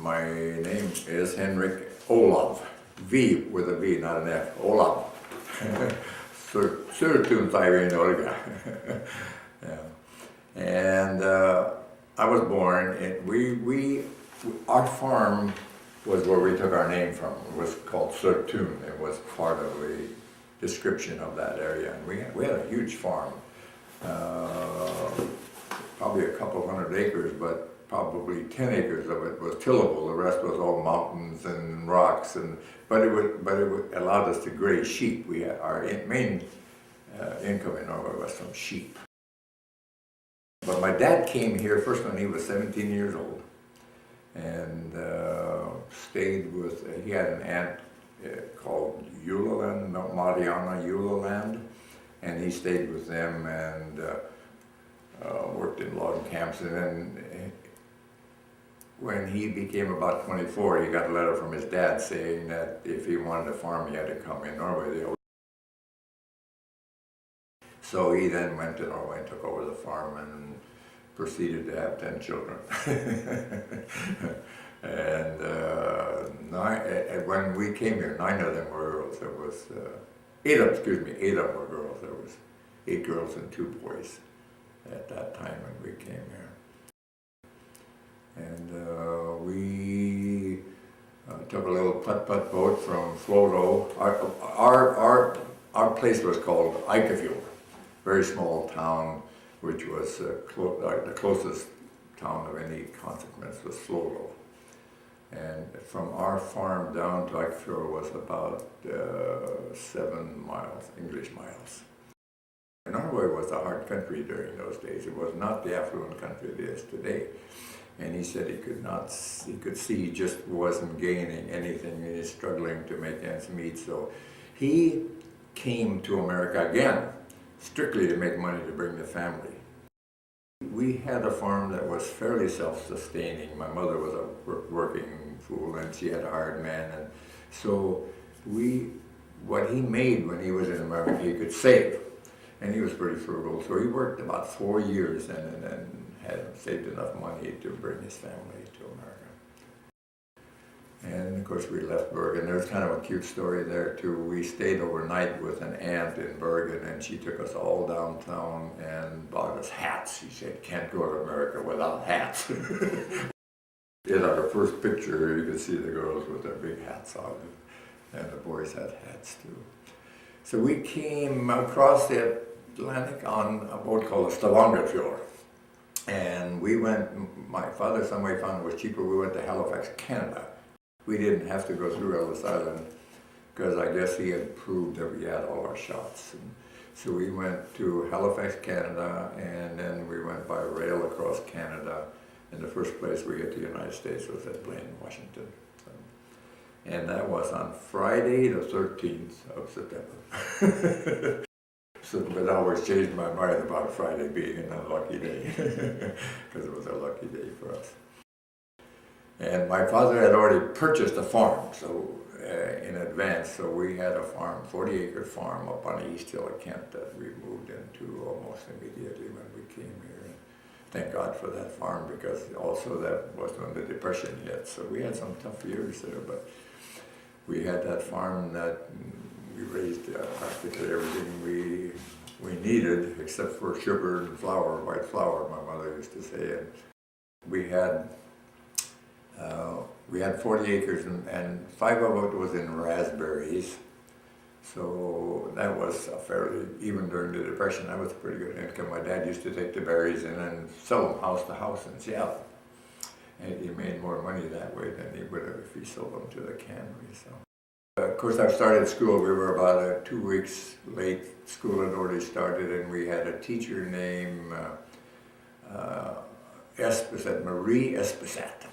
My name is Henrik Olav. V with a V, not an F. Olav. Surtuntaivi in Norge. Yeah. And I was born in, our farm was where we took our name from. It was called Surtun. It was part of a description of that area. And we had a huge farm. Probably a couple hundred acres, but probably 10 acres of it was tillable. The rest was all mountains and rocks, but it allowed us to graze sheep. We had our main income in Norway was from sheep. But my dad came here first when he was 17 years old, and stayed with. He had an aunt called Eulaland, Mariana Eulaland, and he stayed with them and worked in log camps. And then when he became about 24, he got a letter from his dad saying that if he wanted a farm, he had to come in Norway. So he then went to Norway and took over the farm and proceeded to have 10 children. And when we came here, 9 of them were girls. There was 8 of them were girls. There was 8 girls and 2 boys at that time when we came here. And we took a little putt-putt boat from Floro. Our place was called Eikefjord, very small town, which was the closest town of any consequence was Floro. And from our farm down to Eikefjord was about 7 miles, English miles. Norway was a hard country during those days. It was not the affluent country it is today. And he said he could see he just wasn't gaining anything. He was struggling to make ends meet. So he came to America again, strictly to make money to bring the family. We had a farm that was fairly self-sustaining. My mother was a working fool and she had a hired man. And so what he made when he was in America, he could save. And he was pretty frugal, so he worked about 4 years and had saved enough money to bring his family to America. And of course we left Bergen. There's kind of a cute story there too. We stayed overnight with an aunt in Bergen, and she took us all downtown and bought us hats. She said, "Can't go to America without hats." In our first picture, you could see the girls with their big hats on, and the boys had hats too. So we came across the Atlantic on a boat called the Stavangerfjord. And we went, my father some way found it was cheaper, we went to Halifax, Canada. We didn't have to go through Ellis Island because I guess he had proved that we had all our shots. And so we went to Halifax, Canada, and then we went by rail across Canada. And the first place we get to the United States was at Blaine, Washington. And that was on Friday the 13th of September. So, but I always changed my mind about Friday being an unlucky day, because it was a lucky day for us. And my father had already purchased a farm in advance, so we had a farm, 40-acre farm up on the East Hill of Kent that we moved into almost immediately when we came here. And thank God for that farm, because also that was when the Depression hit, so we had some tough years there, but we had that farm that we raised practically everything we needed, except for sugar and flour, white flour, my mother used to say. And we had 40 acres, and 5 of it was in raspberries. So that was a fairly, even during the Depression, that was a pretty good income. My dad used to take the berries and then sell them house to house in Seattle. And he made more money that way than he would have if he sold them to the cannery. So. Of course, I started school. We were about 2 weeks late. School had already started, and we had a teacher named Espesat, Marie Espesat.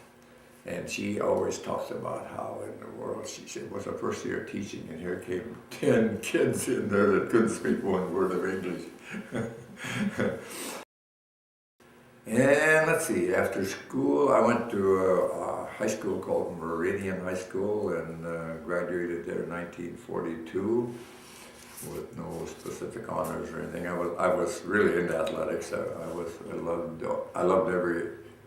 And she always talks about how in the world, she said, was her first year teaching, and here came 10 kids in there that couldn't speak one word of English. And let's see, after school, I went to a high school called Meridian High School and graduated there in 1942 with no specific honors or anything. I was really into athletics. I loved every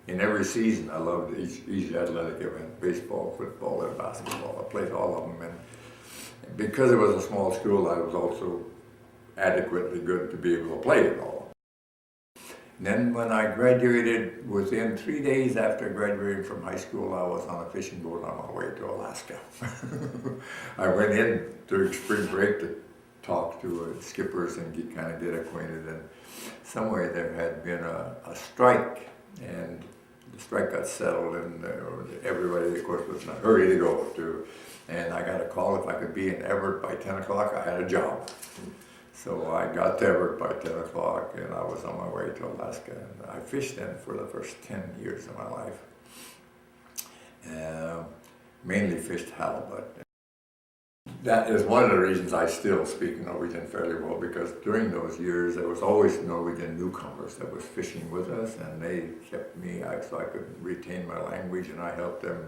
in every season, I loved each athletic event, baseball, football, and basketball. I played all of them, and because it was a small school, I was also adequately good to be able to play it all. And then when I graduated, within 3 days after graduating from high school, I was on a fishing boat on my way to Alaska. I went in during spring break to talk to skippers and kind of get acquainted, and somewhere there had been a strike, and the strike got settled, and everybody, of course, was in a hurry to go to, and I got a call if I could be in Everett by 10 o'clock, I had a job. So I got to Everett by 10 o'clock, and I was on my way to Alaska, and I fished then for the first 10 years of my life. Mainly fished halibut. That is one of the reasons I still speak Norwegian fairly well, because during those years there was always Norwegian newcomers that was fishing with us, and they kept me so I could retain my language, and I helped them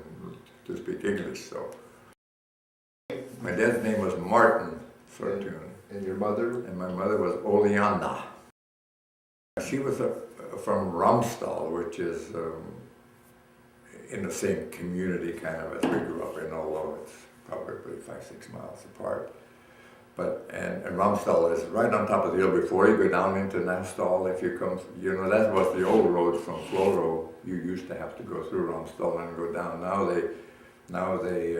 to speak English. So my dad's name was Martin Sortun. And your mother? And my mother was Oleana. She was from Ramsdal, which is in the same community kind of as we grew up in, although it's probably 5-6 miles apart. But and Ramsdal is right on top of the hill before you go down into Naustdal. If you come, that was the old road from Florø. You used to have to go through Ramsdal and go down. Now they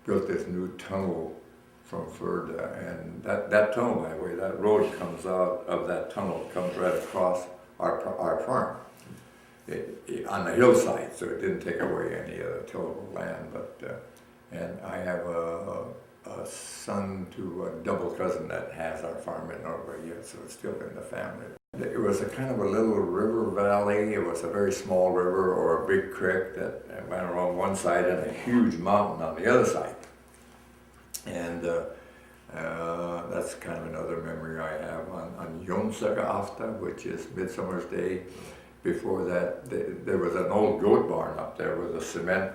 built this new tunnel from Førde, and that tunnel, by the way, that road comes out of that tunnel, comes right across our farm on the hillside, so it didn't take away any of the tillable land. But and I have a son to a double cousin that has our farm in Norway yet, so it's still in the family. It was a kind of a little river valley. It was a very small river or a big creek that went around one side and a huge mountain on the other side. And that's kind of another memory I have on Jonsagaaften, which is Midsummer's Day. Before that, there was an old goat barn up there with a cement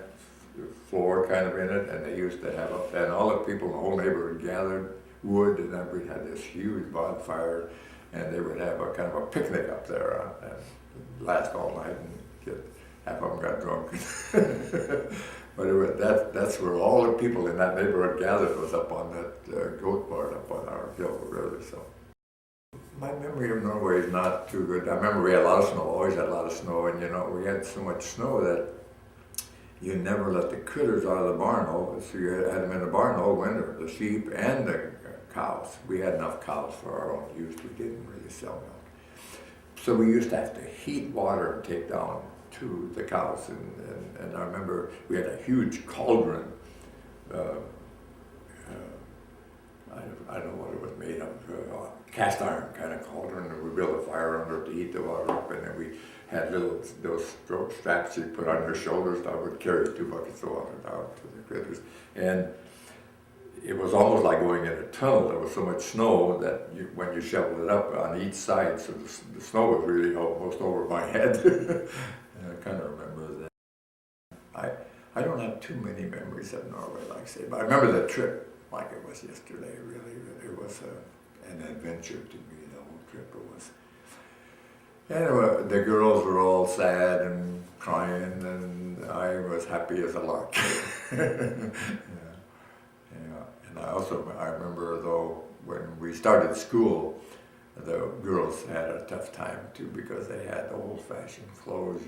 floor kind of in it, and they used to have and all the people in the whole neighborhood gathered wood, and then we had this huge bonfire, and they would have a kind of a picnic up there and last all night, and half of them got drunk. But that's where all the people in that neighborhood gathered, was up on that goat barn up on our hill, really. So my memory of Norway is not too good. I remember we had a lot of snow, always had a lot of snow, and we had so much snow that you never let the critters out of the barn. So you had them in the barn all winter, the sheep and the cows. We had enough cows for our own use. We didn't really sell milk. So we used to have to heat water and take down to the cows, and I remember we had a huge cauldron. I don't know what it was made of, cast iron kind of cauldron, and we built a fire under it to heat the water up, and then we had those straps you put on your shoulders that would carry 2 buckets of water down to the critters. And it was almost like going in a tunnel. There was so much snow that when you shoveled it up on each side, so the snow was really almost over my head. And I kind of remember that. I don't have too many memories of Norway, like I say, but I remember the trip like it was yesterday, really. It was an adventure to me, the whole trip. It was. Anyway, the girls were all sad and crying, and I was happy as a lark. Yeah. And I remember, though, when we started school, the girls had a tough time too, because they had old-fashioned clothes,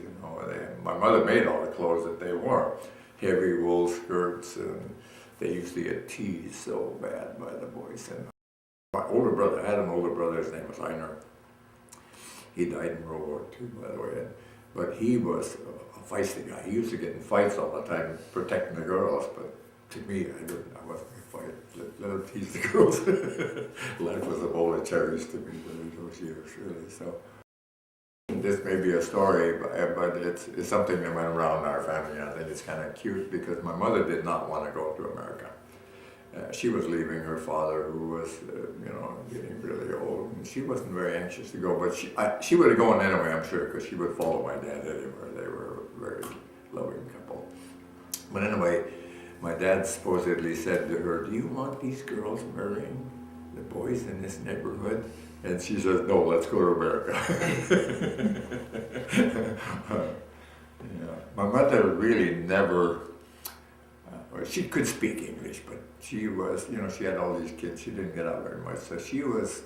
my mother made all the clothes that they wore, heavy wool skirts, and they used to get teased so bad by the boys. And my older brother, I had an older brother, his name was Einar. He died in World War II, by the way, but he was a feisty guy. He used to get in fights all the time, protecting the girls, but to me, I wasn't going to fight. Let him tease the girls. Life was a bowl of cherries to me during those years, really. So this may be a story, but it's something that went around our family, and I think it's kind of cute, because my mother did not want to go to America. She was leaving her father, who was, getting really old, and she wasn't very anxious to go, but she would have gone anyway, I'm sure, because she would follow my dad anywhere. They were a very loving couple. But anyway, my dad supposedly said to her, "Do you want these girls marrying the boys in this neighborhood?" And she says, "No, let's go to America." Yeah. My mother really never, well, she could speak English, but she was, she had all these kids. She didn't get out very much, so she was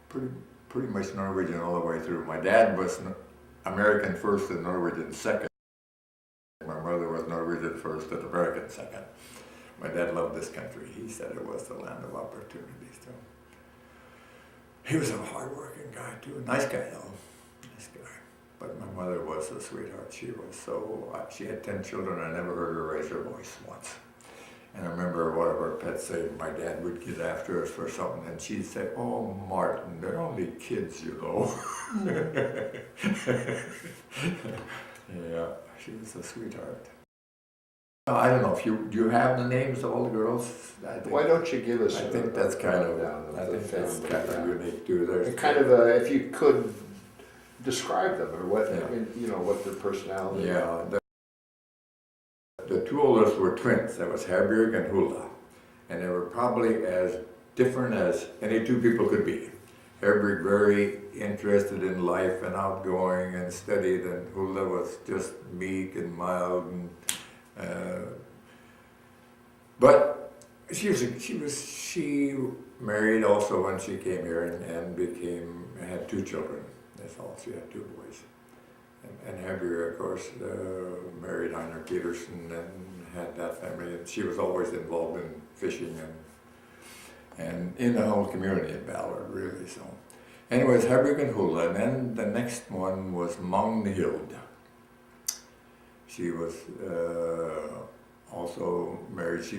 pretty, pretty much Norwegian all the way through. My dad was American first and Norwegian second. My mother was Norwegian first and American second. My dad loved this country. He said it was the land of opportunity. So he was a hard-working guy too. Nice guy though. Nice guy. But my mother was a sweetheart. She was she had 10 children. I never heard her raise her voice once. And I remember one of her pets saying my dad would get after us for something, and she'd say, "Oh, Martin, they're only kids, you know." Yeah, she was a sweetheart. I don't know if do you have the names of all the girls? Why don't you give us? I think that's kind of unique too. There's kind of if you could describe them or what I mean, what their personality. Yeah, the two oldest were twins. That was Herbjörg and Hulda, and they were probably as different as any two people could be. Herbjörg very interested in life and outgoing and studied, and Hulda was just meek and mild and. But she married also when she came here and had 2 children. That's all. She had 2 boys. And Herbjörg, of course, married Einar Peterson and had that family. And she was always involved in fishing and in the whole community in Ballard, really. So, anyways, Herbjörg and Hulda. And then the next one was Magnhild. She was also married. She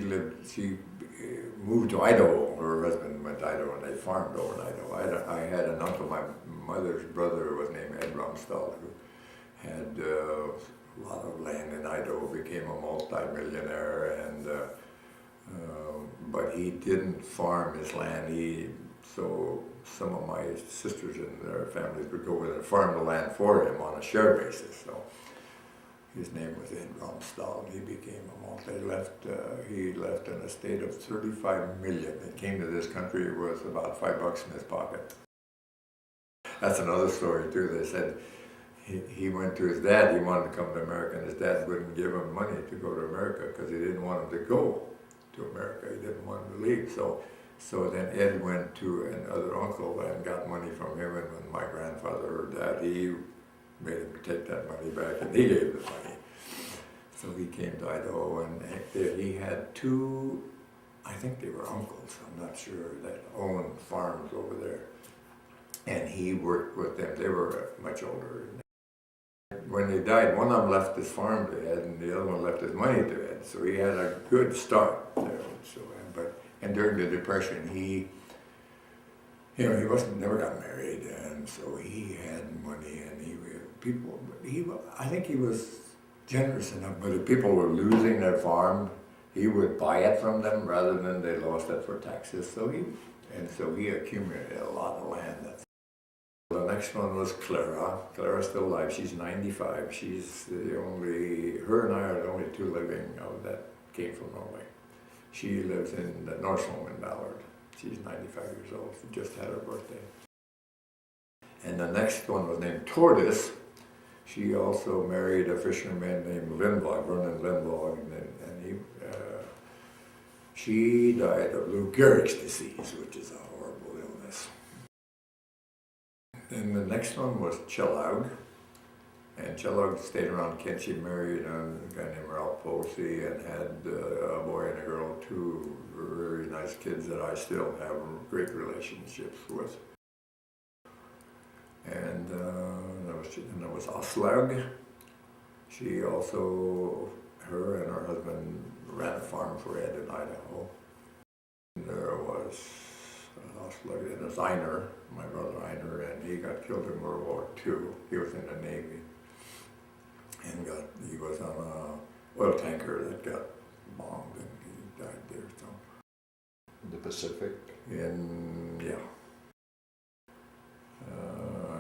moved to Idaho. Her husband went to Idaho and they farmed over in Idaho. I had an uncle, my mother's brother was named Ed Rumstall, who had a lot of land in Idaho, became a multi-millionaire, but he didn't farm his land. So some of my sisters and their families would go over there and farm the land for him on a share basis. So his name was Ed Rumstall. He became a he left an estate of 35 million. He came to this country with about $5 in his pocket. That's another story too. They said he went to his dad. He wanted to come to America, and his dad wouldn't give him money to go to America because he didn't want him to go to America. He didn't want him to leave. So then Ed went to another uncle and got money from him. And when my grandfather heard that, he made him take that money back, and he gave the money. So he came to Idaho, and he had 2, I think they were uncles, I'm not sure, that owned farms over there. And he worked with them. They were much older. When they died, one of them left his farm to Ed, and the other one left his money to Ed. So he had a good start there. And during the Depression, he never got married, and so he had money, and I think he was generous enough, but if people were losing their farm, he would buy it from them rather than they lost it for taxes. So he accumulated a lot of land. The next one was Clara. Clara's still alive. She's 95. She's her and I are the only 2 living that came from Norway. She lives in the Norsholm in Ballard. She's 95 years old. She just had her birthday. And the next one was named Tordis. She also married a fisherman named Lindvåg, Vernon Lindvåg, and she died of Lou Gehrig's disease, which is a horrible illness. And the next one was Kjellaug. And Kjellaug stayed around Kent. She married a guy named Ralph Posey and had a boy and a girl, 2 very nice kids that I still have great relationships with. And there was Aslaug. She also, her and her husband ran a farm for Ed in Idaho. And there was Aslaug, and there's Einar, my brother Einar, and he got killed in World War II. He was in the Navy. And he was on a oil tanker that got bombed, and he died there. So in the Pacific. Yeah.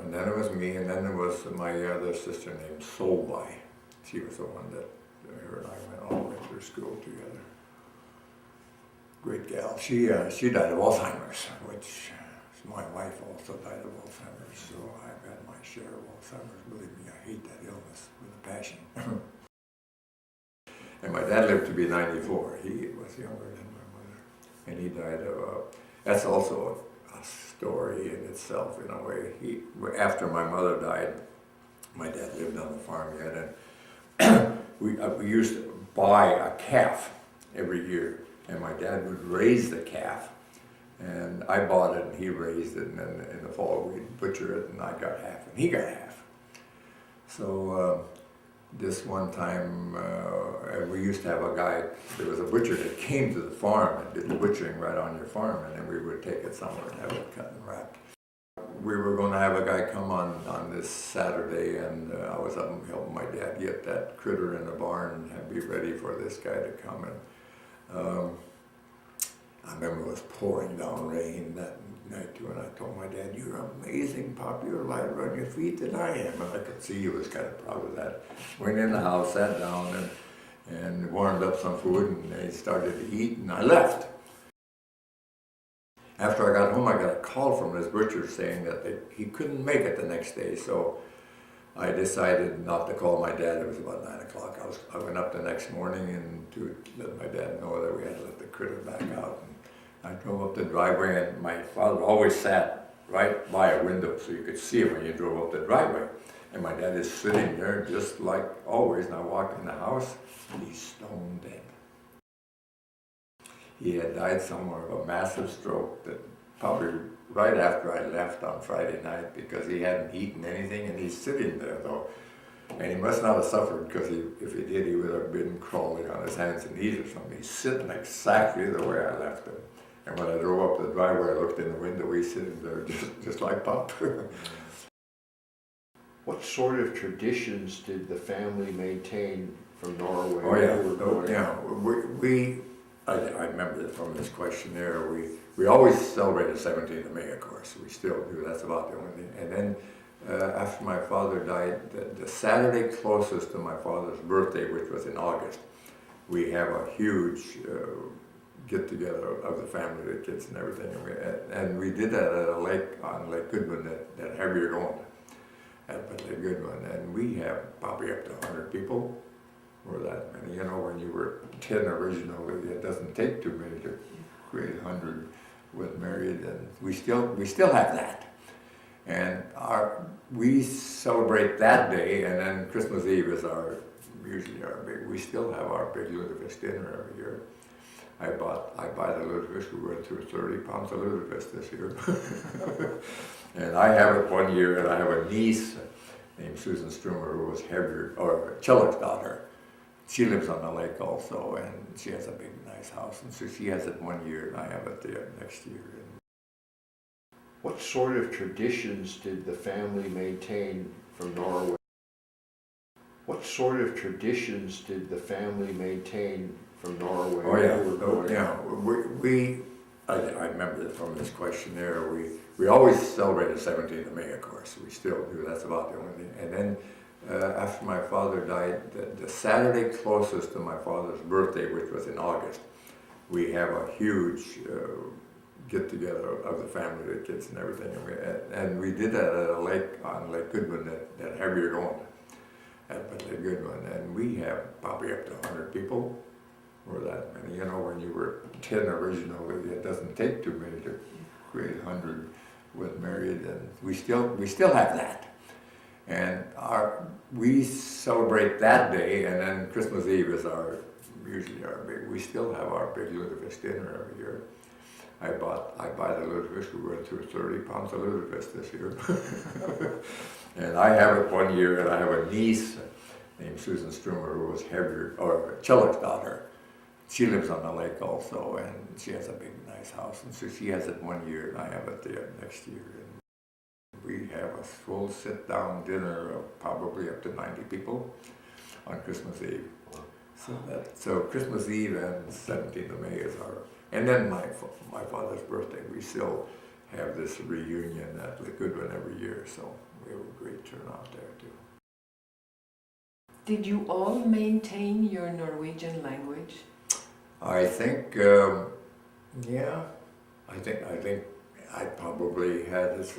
And then it was me, and then there was my other sister named Solveig. She was the one that her and I went all the way through school together. Great gal. She died of Alzheimer's, which My wife also died of Alzheimer's, so I've had my share of Alzheimer's. Believe me, I hate that illness with a passion. And my dad lived to be 94. He was younger than my mother. And he died of, that's also a story in itself, in a way. After my mother died, my dad lived on the farm yet, and we used to buy a calf every year. And my dad would raise the calf. And I bought it and he raised it, and then in the fall we'd butcher it and I got half and he got half. So this one time, we used to have a guy, there was a butcher that came to the farm and did the butchering right on your farm, and then we would take it somewhere and have it cut and wrapped. We were going to have a guy come on this Saturday, and I was up helping my dad get that critter in the barn and be ready for this guy to come. And I remember it was pouring down rain that night too, and I told my dad, "You're amazing, Pop, you're lighter on your feet than I am." And I could see he was kind of proud of that. Went in the house, sat down, and warmed up some food, and they started to eat, and I left. After I got home, I got a call from this butcher saying that he couldn't make it the next day, so I decided not to call my dad. It was about 9 o'clock. I went up the next morning and to let my dad know that we had to let the critter back out. And I drove up the driveway, and my father always sat right by a window so you could see him when you drove up the driveway. And my dad is sitting there just like always, and I walked in the house, and he's stone dead. He had died somewhere of a massive stroke that probably right after I left on Friday night, because he hadn't eaten anything, and he's sitting there though. And he must not have suffered, because if he did, he would have been crawling on his hands and knees or something. He's sitting exactly the way I left him. And when I drove up the driveway, I looked in the window, he's sitting there just like Pop. What sort of traditions did the family maintain from Norway? Oh yeah, I remember from this questionnaire, we always celebrated 17th of May, of course. We still do, that's about the only thing. And then after my father died, the Saturday closest to my father's birthday, which was in August, we have a huge get-together of the family, the kids and everything. And we did that at a lake on Lake Goodwin that Heavier going at Lake Goodwin. And we have probably up to 100 people. Or that many, you know, when you were 10 originally, it doesn't take too many to create 100 with married, and we still have that. And we celebrate that day, and then Christmas Eve is usually our big. We still have our big lutefisk dinner every year. I buy the lutefisk. We went through 30 pounds of lutefisk this year, and I have it one year, and I have a niece named Susan Strumer, who was Chiller's daughter. She lives on the lake also, and she has a big, nice house. And so she has it one year, and I have it the next year. What sort of traditions did the family maintain from Norway? What sort of traditions did the family maintain from Norway? Oh yeah, I remember from this questionnaire, we always celebrated 17th of May, of course. We still do, that's about the only thing. And then after my father died, the Saturday closest to my father's birthday, which was in August, we have a huge get-together of the family, the kids and everything. And we did that at a lake on Lake Goodwin that Heavier going at Lake Goodwin. And we have probably up to 100 people, or that many. You know, when you were 10 originally, it doesn't take too many to create 100 with married, and we still have that. And we celebrate that day, and then Christmas Eve is usually our big. We still have our big lutefisk dinner every year. I buy the lutefisk. We went through 30 pounds of lutefisk this year, and I have it one year, and I have a niece named Susan Strumer, who was Chiller's daughter. She lives on the lake also, and she has a big, nice house. And so she has it one year, and I have it the next year. We have a full sit-down dinner of probably up to 90 people on Christmas Eve. So Christmas Eve and 17th of May is and then my father's birthday. We still have this reunion at Lake Goodwin every year, so we have a great turnout there too. Did you all maintain your Norwegian language? I think, yeah. I think I probably had as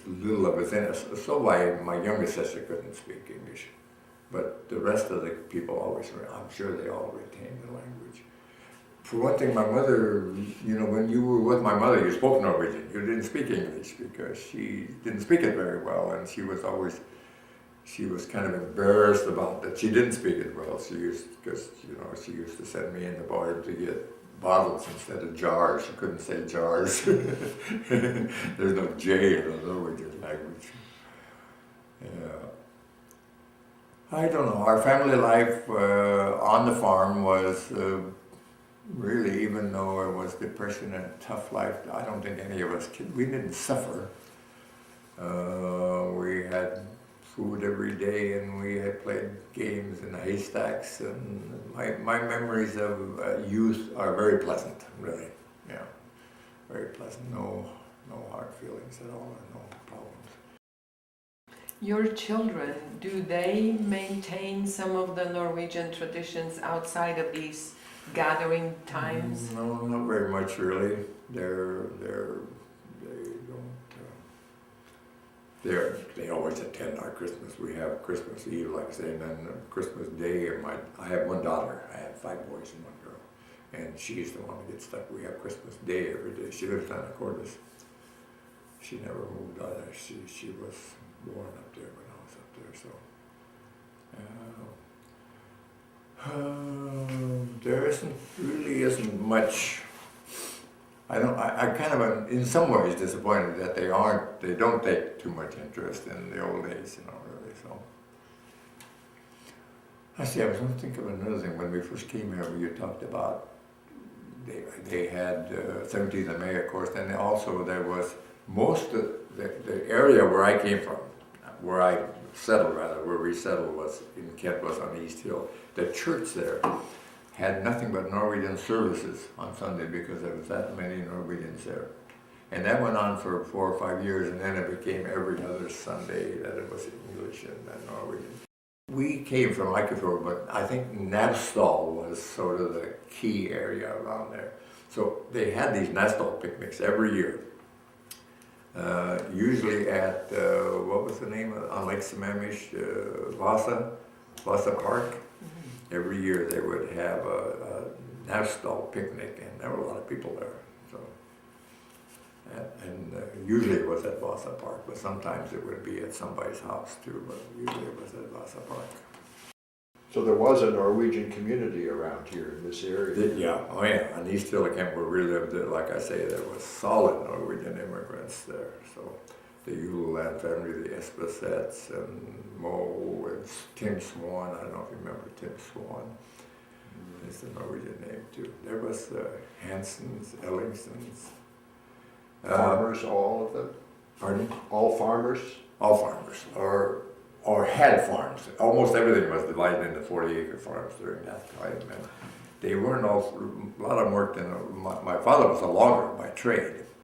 little of it in us. So my youngest sister couldn't speak English, but the rest of the people always, I'm sure they all retained the language. For one thing, my mother, you know, when you were with my mother, you spoke Norwegian. You didn't speak English because she didn't speak it very well, and she was kind of embarrassed about that. She didn't speak it well. She used to send me in the bar to get bottles instead of jars. She couldn't say jars. There's no J in the Norwegian language. Yeah. I don't know. Our family life on the farm was really, even though it was depression and a tough life, I don't think any of us we didn't suffer. We had food every day, and we had played games in the haystacks, and my memories of youth are very pleasant, really. Yeah, very pleasant. No hard feelings at all, and no problems. Your children, do they maintain some of the Norwegian traditions outside of these gathering times? No, not very much really. They always attend our Christmas. We have Christmas Eve, like I say, and then Christmas Day. I have one daughter. I have 5 boys and 1 girl, and she's the one that gets stuck. We have Christmas Day every day. She lives down in Cordis. She never moved out there. She was born up there when I was up there. So there really isn't much. I kind of am in some ways disappointed that they don't take too much interest in the old days, you know, really, so. Actually, I was going to think of another thing. When we first came here, you talked about, they had 17th of May, of course, and also there was most of the area where I came from, where I settled rather, where we settled was in Kent, was on East Hill. The church there had nothing but Norwegian services on Sunday because there was that many Norwegians there. And that went on for 4 or 5 years, and then it became every other Sunday that it was English and Norwegian. We came from Eikefjord, but I think Navsdal was sort of the key area around there. So they had these Navsdal picnics every year. Usually at, what was the name of, on Lake Sammamish, Vasa Park. Every year they would have a Navsdal picnic, and there were a lot of people there. So, and usually it was at Vasa Park, but sometimes it would be at somebody's house too, but usually it was at Vasa Park. So there was a Norwegian community around here in this area? Yeah, oh yeah, on East Hill Camp where we lived, like I say, there was solid Norwegian immigrants there. So the Uleland family, the Espesets, and Mo, and Tim Swan. I don't know if you remember Tim Swan. It's a Norwegian name too. There was Hansons, Ellingsons. Farmers, all of them? Pardon? All farmers? All farmers, or had farms. Almost everything was divided into 40-acre farms during that time. And they weren't all, a lot of them worked in, my father was a logger by trade.